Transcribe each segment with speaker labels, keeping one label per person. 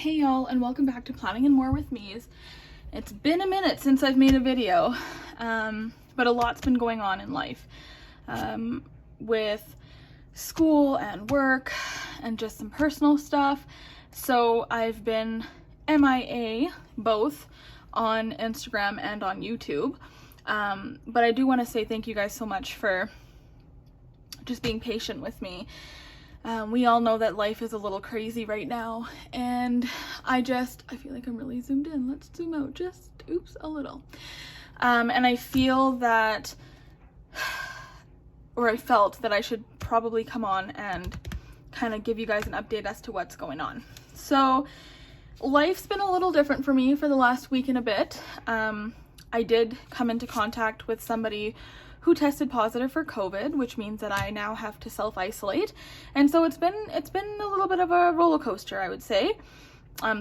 Speaker 1: Hey y'all, and welcome back to Planning and More with Me's. It's been a minute since I've made a video, but a lot's been going on in life with school and work and just some personal stuff. So I've been MIA both on Instagram and on YouTube. But I do want to say thank you guys so much for just being patient with me. We all know that life is a little crazy right now, and I feel like I'm really zoomed in. Let's zoom out just, a little. And I feel that, or I felt that I should probably come on and kind of give you guys an update as to what's going on. So life's been a little different for me for the last week and a bit. I did come into contact with somebody who tested positive for COVID, which means that I now have to self-isolate. And so it's been a little bit of a roller coaster, I would say.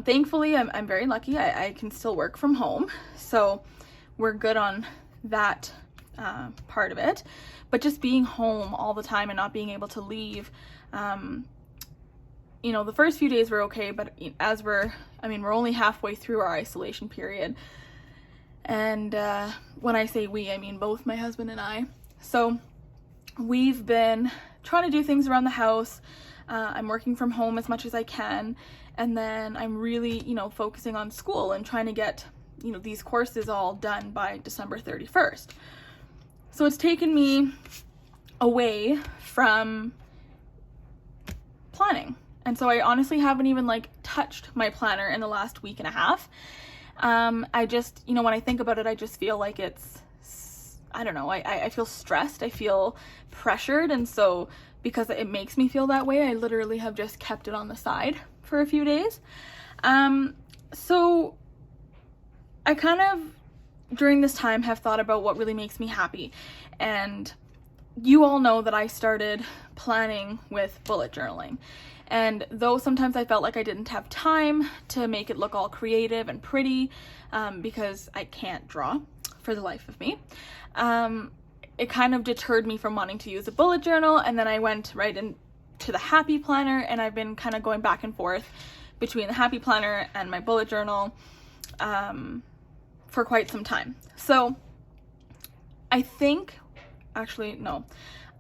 Speaker 1: Thankfully, I'm very lucky. I can still work from home, so we're good on that part of it. But just being home all the time and not being able to leave, the first few days were okay, but as we're only halfway through our isolation period. And when I say we, I mean both my husband and I. So we've been trying to do things around the house. I'm working from home as much as I can. And then I'm really, focusing on school and trying to get, these courses all done by December 31st. So it's taken me away from planning. And so I honestly haven't even touched my planner in the last week and a half. I just, when I think about it, I just feel like I feel stressed, I feel pressured, and so because it makes me feel that way, I literally have just kept it on the side for a few days. So I kind of, during this time, have thought about what really makes me happy, and you all know that I started planning with bullet journaling. And though sometimes I felt like I didn't have time to make it look all creative and pretty, because I can't draw for the life of me, it kind of deterred me from wanting to use a bullet journal. And then I went right into the Happy Planner, and I've been kind of going back and forth between the Happy Planner and my bullet journal for quite some time. So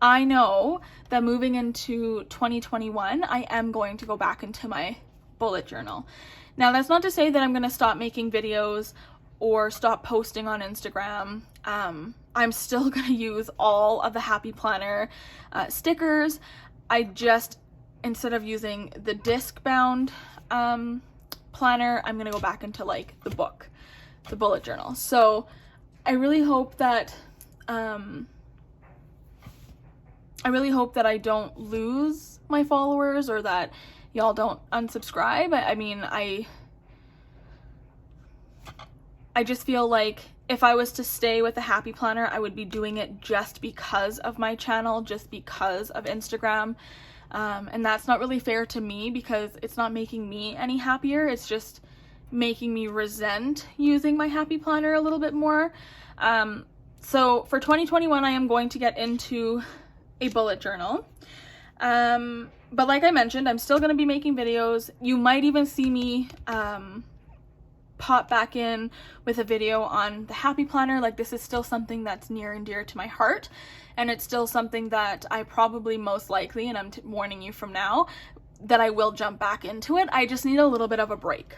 Speaker 1: I know that moving into 2021, I am going to go back into my bullet journal. Now, that's not to say that I'm going to stop making videos or stop posting on Instagram. I'm still going to use all of the Happy Planner stickers. I just, instead of using the disc-bound planner, I'm going to go back into the book, the bullet journal. So I really hope that I don't lose my followers, or that y'all don't unsubscribe. I just feel like if I was to stay with the Happy Planner, I would be doing it just because of my channel, just because of Instagram. And that's not really fair to me, because it's not making me any happier. It's just making me resent using my Happy Planner a little bit more. So for 2021, I am going to get into a bullet journal. But like I mentioned, I'm still going to be making videos. You might even see me pop back in with a video on the Happy Planner. This is still something that's near and dear to my heart, and it's still something that I probably most likely, and I'm warning you from now, that I will jump back into it. I just need a little bit of a break.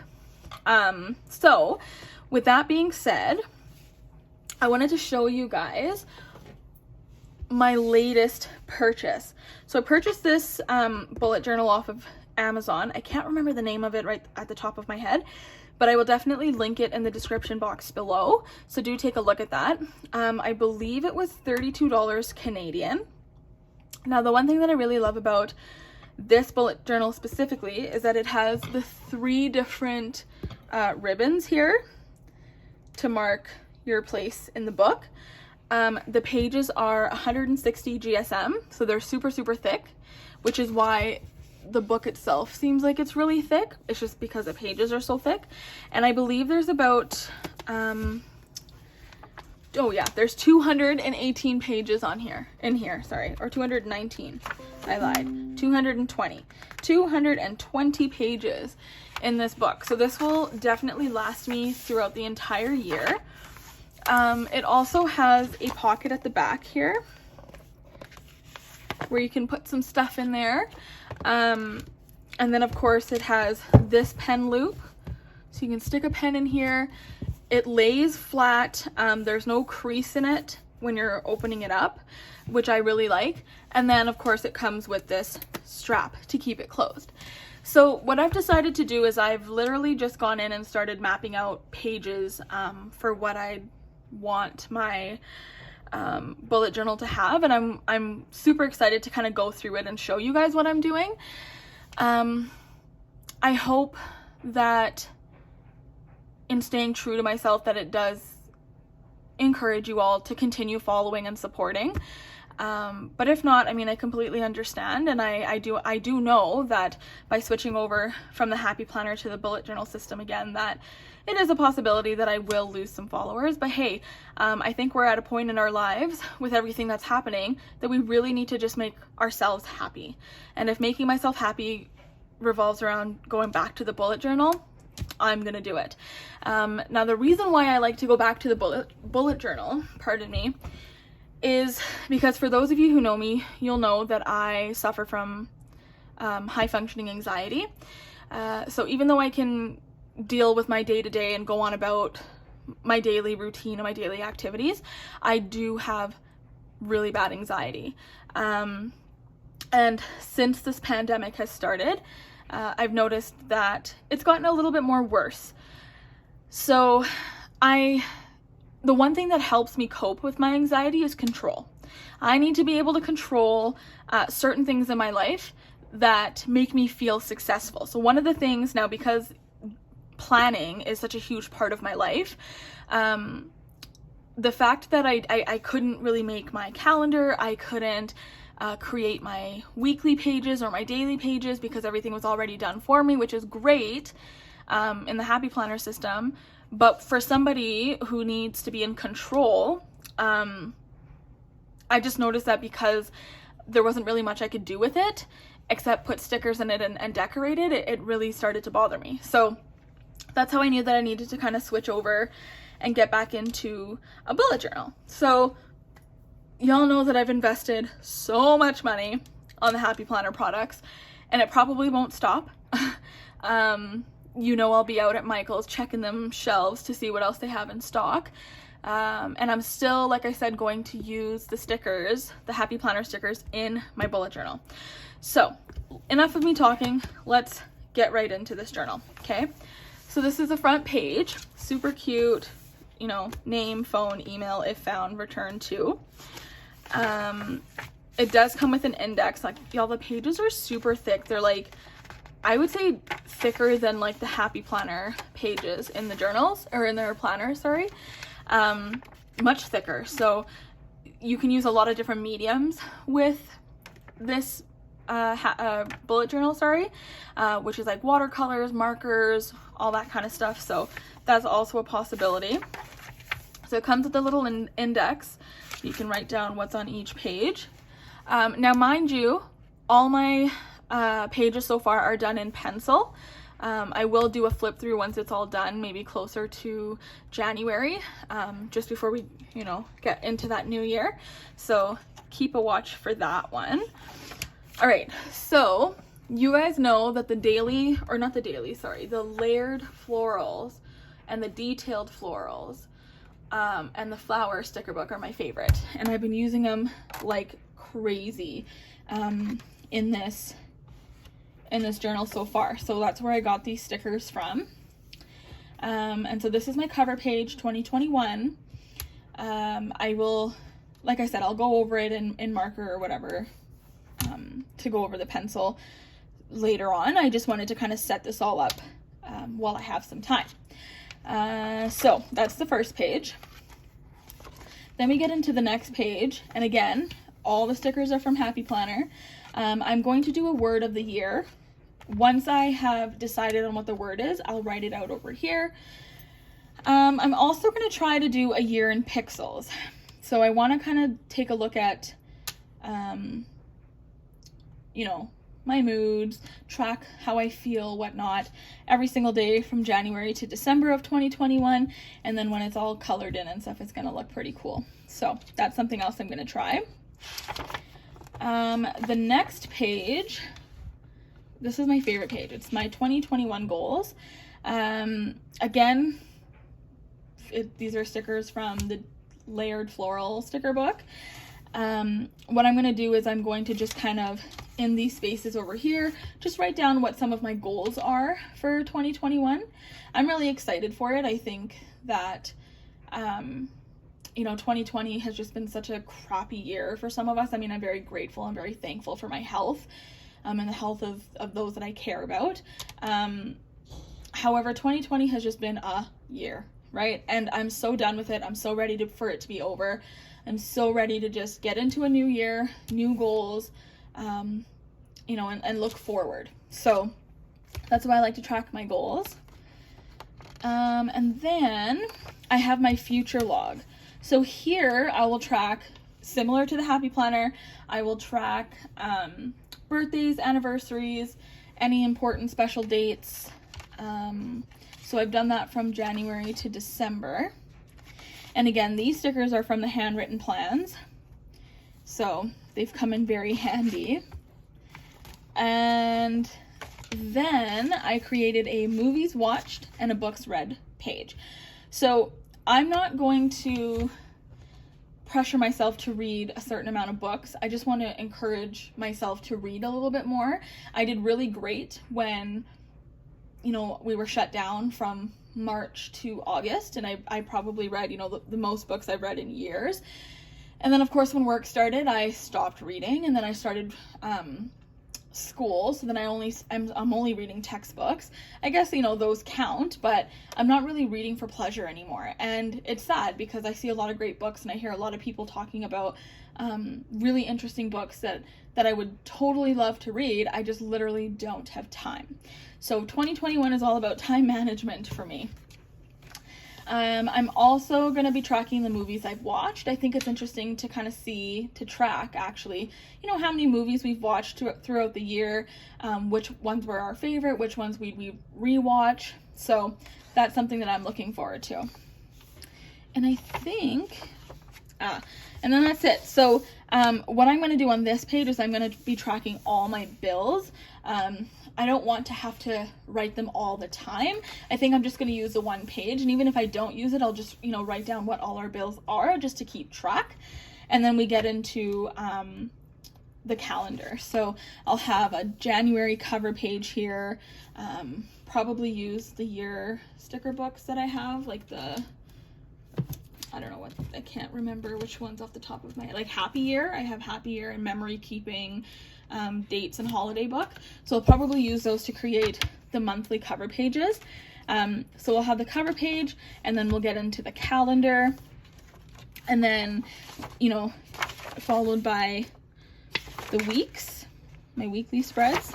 Speaker 1: So with that being said, I wanted to show you guys my latest purchase. So I purchased this bullet journal off of Amazon. I can't remember the name of it right at the top of my head, but I will definitely link it in the description box below, so do take a look at that. I believe it was $32 Canadian. Now, the one thing that I really love about this bullet journal specifically is that it has the 3 different ribbons here to mark your place in the book. The pages are 160 GSM, so they're super, super thick, which is why the book itself seems like it's really thick. It's just because the pages are so thick. And I believe there's about oh yeah, there's 218 pages on here, sorry, or 219, I lied, 220 pages in this book. So this will definitely last me throughout the entire year. It also has a pocket at the back here where you can put some stuff in there. And then of course it has this pen loop, so you can stick a pen in here. It lays flat, there's no crease in it when you're opening it up, which I really like. And then of course it comes with this strap to keep it closed. So what I've decided to do is I've literally just gone in and started mapping out pages for what I want my bullet journal to have, and I'm super excited to kind of go through it and show you guys what I'm doing. I hope that in staying true to myself that it does encourage you all to continue following and supporting. But if not, I mean, I completely understand, and I do know that by switching over from the Happy Planner to the bullet journal system again, that it is a possibility that I will lose some followers. But hey, I think we're at a point in our lives with everything that's happening that we really need to just make ourselves happy. And if making myself happy revolves around going back to the bullet journal, I'm gonna do it. Now the reason why I like to go back to the bullet journal, pardon me, is because for those of you who know me, you'll know that I suffer from high functioning anxiety. So even though I can deal with my day-to-day and go on about my daily routine and my daily activities, I do have really bad anxiety. And since this pandemic has started, I've noticed that it's gotten a little bit more worse. So the one thing that helps me cope with my anxiety is control. I need to be able to control certain things in my life that make me feel successful. So one of the things now, because planning is such a huge part of my life, the fact that I couldn't really make my calendar, I couldn't create my weekly pages or my daily pages because everything was already done for me, which is great in the Happy Planner system. But for somebody who needs to be in control, I just noticed that because there wasn't really much I could do with it except put stickers in it and decorate it, it really started to bother me. So that's how I knew that I needed to kind of switch over and get back into a bullet journal. So y'all know that I've invested so much money on the Happy Planner products, and it probably won't stop. You know, I'll be out at Michael's checking them shelves to see what else they have in stock. And I'm still, like I said, going to use the stickers, the Happy Planner stickers, in my bullet journal. So enough of me talking, let's get right into this journal, okay? So this is the front page, super cute, you know, name, phone, email, if found, return to. It does come with an index. Like, y'all, the pages are super thick. They're like, I would say thicker than like the Happy Planner pages in the journals, or in their planner, sorry. Much thicker. So you can use a lot of different mediums with this bullet journal, which is like watercolors, markers, all that kind of stuff. So that's also a possibility. So it comes with a little index. You can write down what's on each page. Now, mind you, all my pages so far are done in pencil. I will do a flip through once it's all done, maybe closer to January, just before we, you know, get into that new year. So keep a watch for that one. All right, so you guys know that the layered florals and the detailed florals and the flower sticker book are my favorite, and I've been using them like crazy in this journal so far. So that's where I got these stickers from. And so this is my cover page 2021. I will, like I said, I'll go over it in marker or whatever to go over the pencil later on. I just wanted to kind of set this all up while I have some time. So that's the first page. Then we get into the next page, and again, all the stickers are from Happy Planner. I'm going to do a word of the year. Once I have decided on what the word is, I'll write it out over here. I'm also going to try to do a year in pixels. So I want to kind of take a look at, you know, my moods, track how I feel, whatnot, every single day from January to December of 2021. And then when it's all colored in and stuff, it's going to look pretty cool. So that's something else I'm going to try. The next page, this is my favorite page. It's my 2021 goals. Again, these are stickers from the Layered Floral sticker book. What I'm going to do is I'm going to just kind of, in these spaces over here, just write down what some of my goals are for 2021. I'm really excited for it. I think that, you know, 2020 has just been such a crappy year for some of us. I mean, I'm very grateful and very thankful for my health, and the health of those that I care about. However, 2020 has just been a year, right? And I'm so done with it. I'm so ready for it to be over. I'm so ready to just get into a new year, new goals, you know, and look forward. So that's why I like to track my goals. And then I have my future log. So here I will track, similar to the Happy Planner, I will track birthdays, anniversaries, any important special dates. So I've done that from January to December. And again, these stickers are from the handwritten plans, so they've come in very handy. And then I created a movies watched and a books read page. So I'm not going to pressure myself to read a certain amount of books. I just want to encourage myself to read a little bit more. I did really great when, you know, we were shut down from March to August, and I probably read, you know, the most books I've read in years. And then of course when work started, I stopped reading, and then I started school, so then I'm only reading textbooks. I guess, you know, those count, but I'm not really reading for pleasure anymore. And it's sad because I see a lot of great books, and I hear a lot of people talking about really interesting books that I would totally love to read. I just literally don't have time. So 2021 is all about time management for me. I'm also going to be tracking the movies I've watched. I think it's interesting to kind of track actually, you know, how many movies we've watched throughout the year, which ones were our favorite, which ones we rewatch. So that's something that I'm looking forward to. And I think, and then that's it. So what I'm going to do on this page is I'm going to be tracking all my bills. I don't want to have to write them all the time. I think I'm just going to use the one page, and even if I don't use it, I'll just, you know, write down what all our bills are just to keep track. And then we get into the calendar. So I'll have a January cover page here, probably use the year sticker books that I have, like I don't know what, I can't remember which ones off the top of my head, like Happy Year. I have Happy Year and Memory Keeping, dates and holiday book. So I'll probably use those to create the monthly cover pages. So we'll have the cover page, and then we'll get into the calendar, and then, you know, followed by the weeks, my weekly spreads.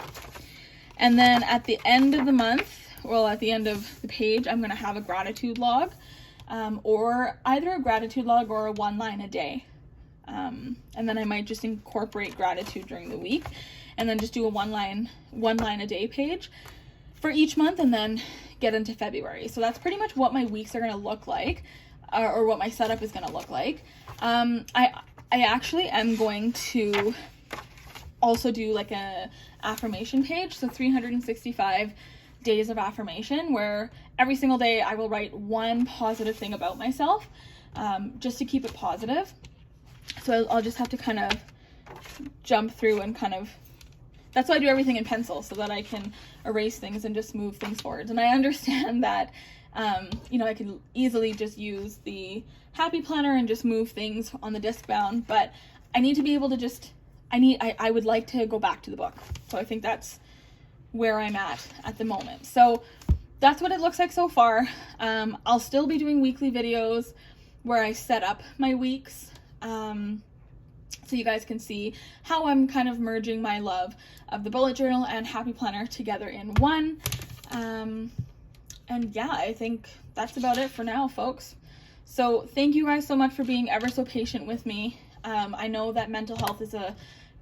Speaker 1: And then at the end of the month, well, at the end of the page, I'm going to have a gratitude log, or either a gratitude log or a 1 line a day. And then I might just incorporate gratitude during the week, and then just do a one line a day page for each month, and then get into February. So that's pretty much what my weeks are going to look like, or what my setup is going to look like. I actually am going to also do like a affirmation page, so 365 days of affirmation, where every single day I will write one positive thing about myself, just to keep it positive. So I'll just have to kind of jump through and that's why I do everything in pencil, so that I can erase things and just move things forward. And I understand that, you know, I can easily just use the Happy Planner and just move things on the disc bound, but I need to be able to I would like to go back to the book. So I think that's where I'm at the moment. So that's what it looks like so far. I'll still be doing weekly videos where I set up my weeks, so you guys can see how I'm kind of merging my love of the bullet journal and Happy Planner together in one. And yeah, I think that's about it for now, folks. So thank you guys so much for being ever so patient with me. I know that mental health is a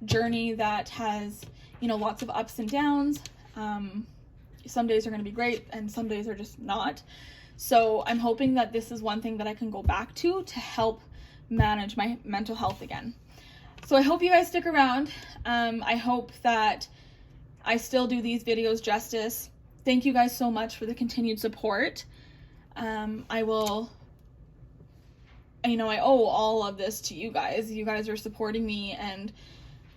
Speaker 1: journey that has, you know, lots of ups and downs. Some days are going to be great and some days are just not. So I'm hoping that this is one thing that I can go back to help manage my mental health again. So I hope you guys stick around. I hope that I still do these videos justice. Thank you guys so much for the continued support. I owe all of this to you guys. You guys are supporting me and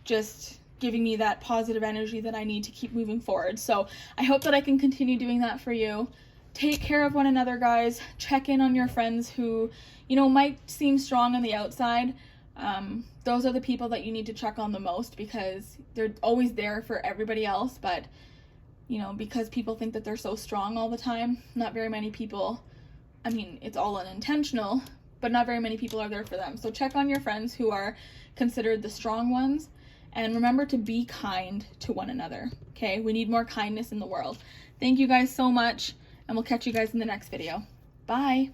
Speaker 1: just giving me that positive energy that I need to keep moving forward. So I hope that I can continue doing that for you. Take care of one another, guys. Check in on your friends who, you know, might seem strong on the outside. Those are the people that you need to check on the most, because they're always there for everybody else, but you know, because people think that they're so strong all the time, not very many people, I mean, it's all unintentional, but not very many people are there for them. So check on your friends who are considered the strong ones, and remember to be kind to one another, okay? We need more kindness in the world. Thank you guys so much, and we'll catch you guys in the next video. Bye!